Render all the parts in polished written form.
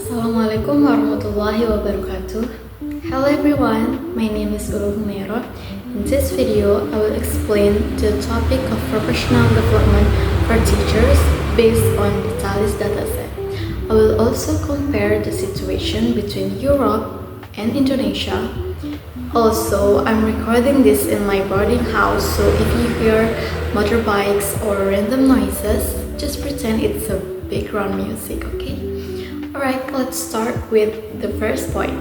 Assalamualaikum warahmatullahi wabarakatuh. Hello everyone, my name is Urul Humaira. In this video, I will explain the topic of professional development for teachers based on the TALIS dataset. I will also compare the situation between Europe and Indonesia. Also, I'm recording this in my boarding house, so if you hear motorbikes or random noises, just pretend it's a background music, okay? Alright, let's start with the first point.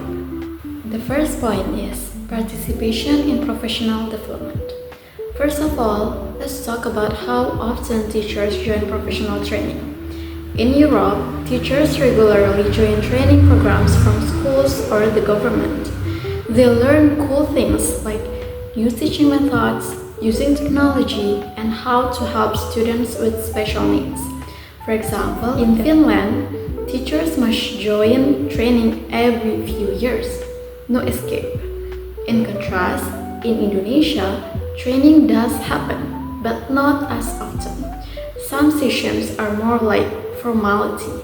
The first point is participation in professional development. First of all, let's talk about how often teachers join professional training. In Europe, teachers regularly join training programs from schools or the government. They learn cool things like new teaching methods, using technology, and how to help students with special needs. For example, in Finland, teachers must join training every few years. No escape. In contrast, in Indonesia, training does happen, but not as often. Some sessions are more like formality.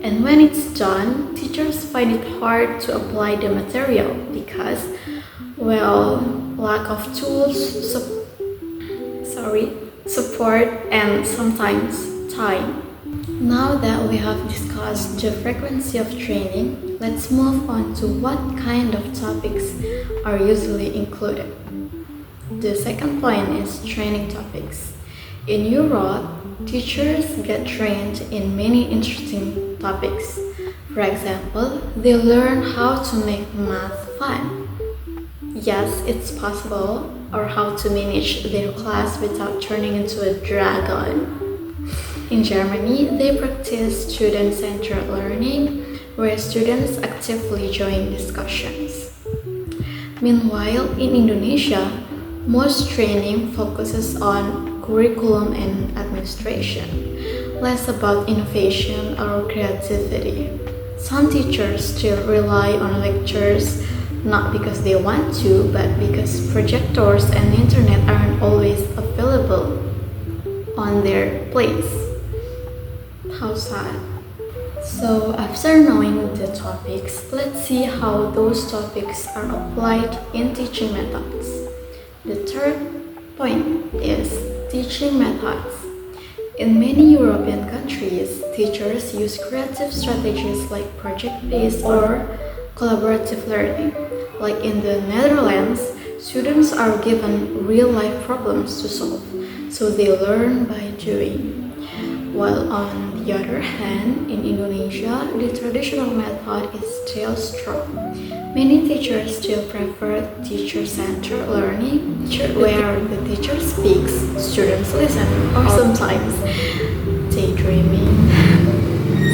And when it's done, teachers find it hard to apply the material because, lack of tools, support, and sometimes time. Now that we have discussed the frequency of training, let's move on to what kind of topics are usually included. The second point is training topics. In Europe, teachers get trained in many interesting topics. For example, they learn how to make math fun. Yes, it's possible, or how to manage their class without turning into a dragon. In Germany, they practice student-centered learning, where students actively join discussions. Meanwhile, in Indonesia, most training focuses on curriculum and administration, less about innovation or creativity. Some teachers still rely on lectures, not because they want to, but because projectors and the internet aren't always available on their place. How sad. So after knowing the topics, let's see how those topics are applied in teaching methods. The third point is teaching methods. In many European countries, teachers use creative strategies like project-based or collaborative learning. Like in the Netherlands, students are given real-life problems to solve, so they learn by doing. While on the other hand, in Indonesia, the traditional method is still strong. Many teachers still prefer teacher-centered learning, where the teacher speaks, students listen, or sometimes daydreaming.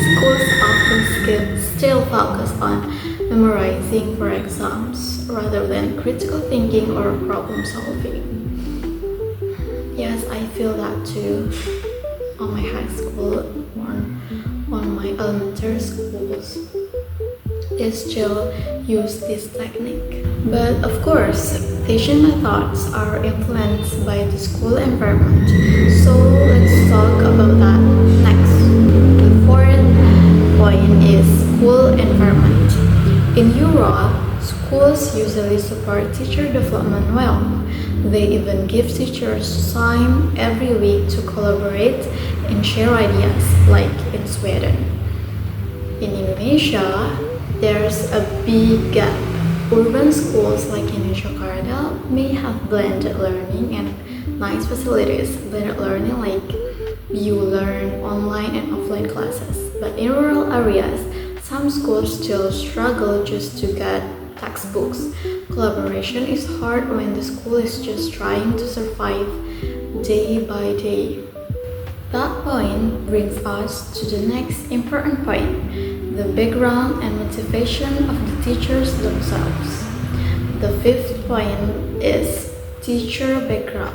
Schools often still focus on memorizing for exams rather than critical thinking or problem solving. Yes, I feel that too. On my high school or on my elementary schools, they still use this technique. But of course, teaching methods are influenced by the school environment. So let's talk about that next. The fourth point is school environment. In Europe, schools usually support teacher development well. They even give teachers time every week to collaborate and share ideas, like in Sweden. In Indonesia, there's a big gap. Urban schools like in Jakarta may have blended learning and nice facilities. Blended learning like you learn online and offline classes. But in rural areas, some schools still struggle just to get textbooks. Collaboration is hard when the school is just trying to survive day by day. That point brings us to the next important point, the background and motivation of the teachers themselves. The fifth point is teacher background.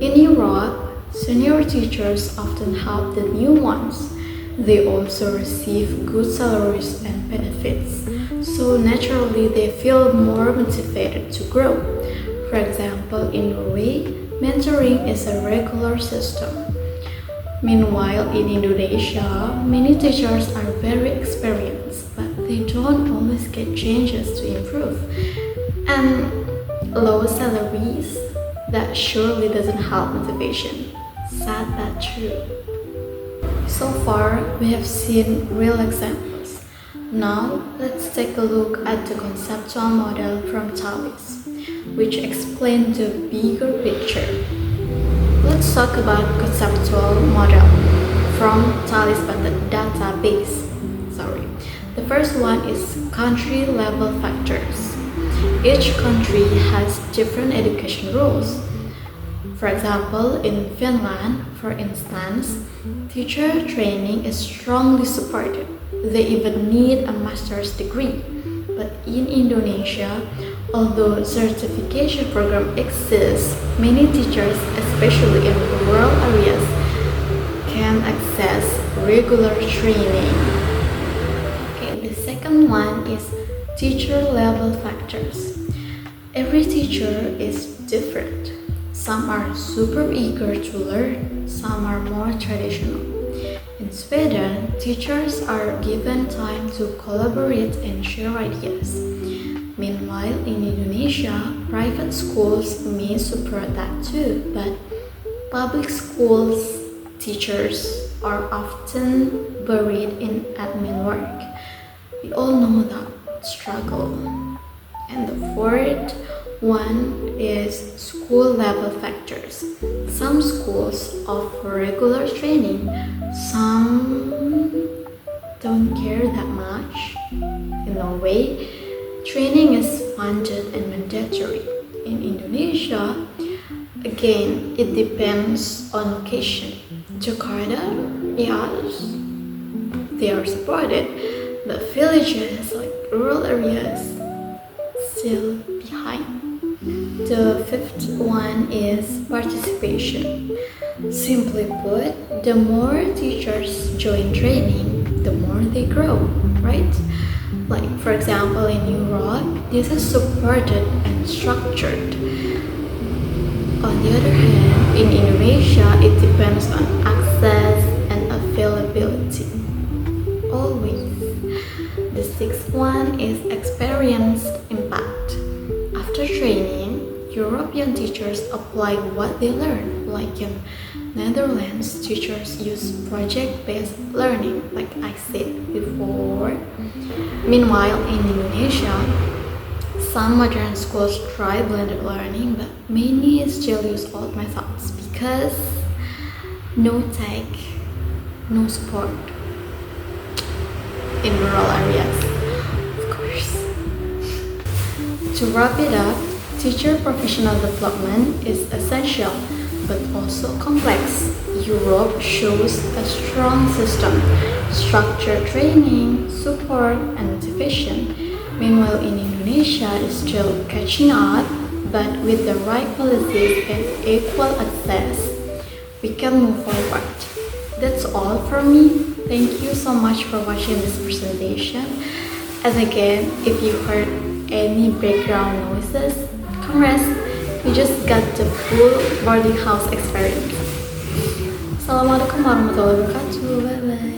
In Europe, senior teachers often help the new ones. They also receive good salaries and benefits, so naturally they feel more motivated to grow. For example, in Norway, mentoring is a regular system. Meanwhile, in Indonesia, many teachers are very experienced, but they don't always get changes to improve. And low salaries, that surely doesn't help motivation. Sad but true. So far, we have seen real examples. Now, let's take a look at the conceptual model from Thales, which explains the bigger picture. Let's talk about conceptual model from Thales database. The first one is country level factors. Each country has different education rules. For example, in Finland, for instance, teacher training is strongly supported. They even need a master's degree. But in Indonesia, although certification program exists, many teachers, especially in rural areas, can access regular training. Okay, the second one is teacher level factors. Every teacher is different. Some are super eager to learn, some are more traditional. In Sweden, teachers are given time to collaborate and share ideas. Meanwhile, in Indonesia, private schools may support that too, but public schools teachers are often buried in admin work. We all know that struggle. And the fourth one is school level factors. Some schools offer regular training, some don't care that much. In Norway, training is funded and mandatory. In Indonesia, again, it depends on location. Jakarta, yes, they are supported, but villages like rural areas still behind. The fifth one is participation. Simply put, the more teachers join training, the more they grow, right? Like, for example, in Europe, this is supported and structured. On the other hand, in Indonesia, it depends on access and availability. Always. The sixth one is experienced impact. After training, European teachers apply what they learn. Like in Netherlands, teachers use project-based learning, like I said before. Meanwhile, in Indonesia, some modern schools try blended learning, but many still use old methods because no tech, no support in rural areas, of course. To wrap it up, teacher professional development is essential but also complex. Europe shows a strong system, structured training, support, and motivation. Meanwhile, in Indonesia is still catching up, but with the right policies and equal access, we can move forward. That's all from me. Thank you so much for watching this presentation. And again, if you heard any background noises, congrats, you just got the full boarding house experience. Assalamualaikum warahmatullahi wabarakatuh. Bye bye.